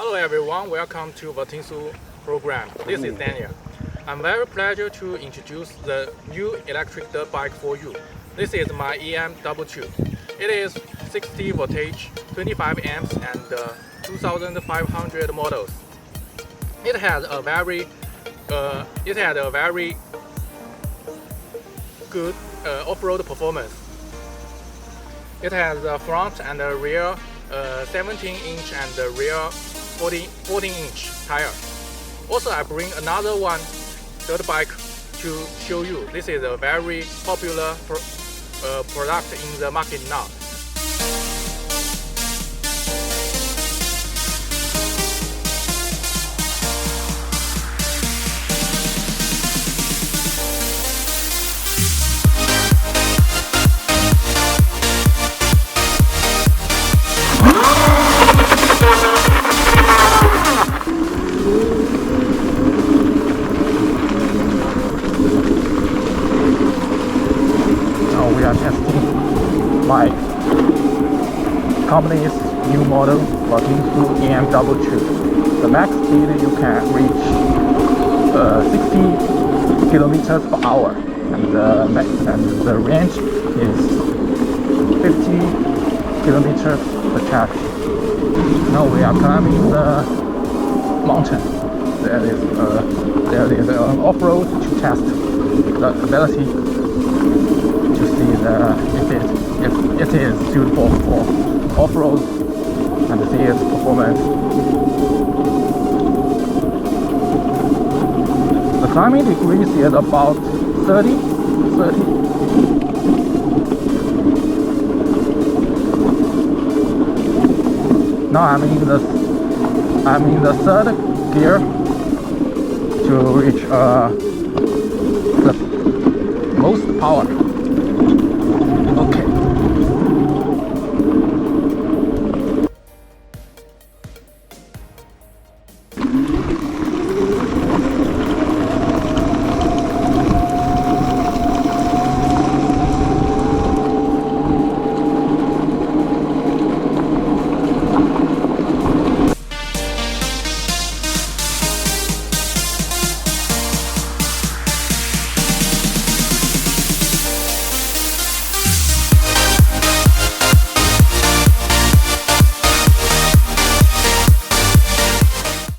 Hello everyone, welcome to Valtinsu program. This is Daniel. I'm very pleased to introduce the new electric dirt bike for you. This is my EM-22. It is 60 voltage, 25 amps and 2500 models. It had a very good off-road performance. It has a front and a rear 17-inch and the rear 14-inch tire. Also, I bring another one dirt bike to show you. This is a very popular product in the market now. We are testing my company's new model, Valtinsu EM-22. The max speed you can reach 60 kilometers per hour, and the range is 50 kilometers per charge. Now we are climbing the mountain. There is an off-road to test the ability to see if it is suitable for off-road and see its performance. The climbing degrees is about 30. Now I'm in the third gear to reach the most power.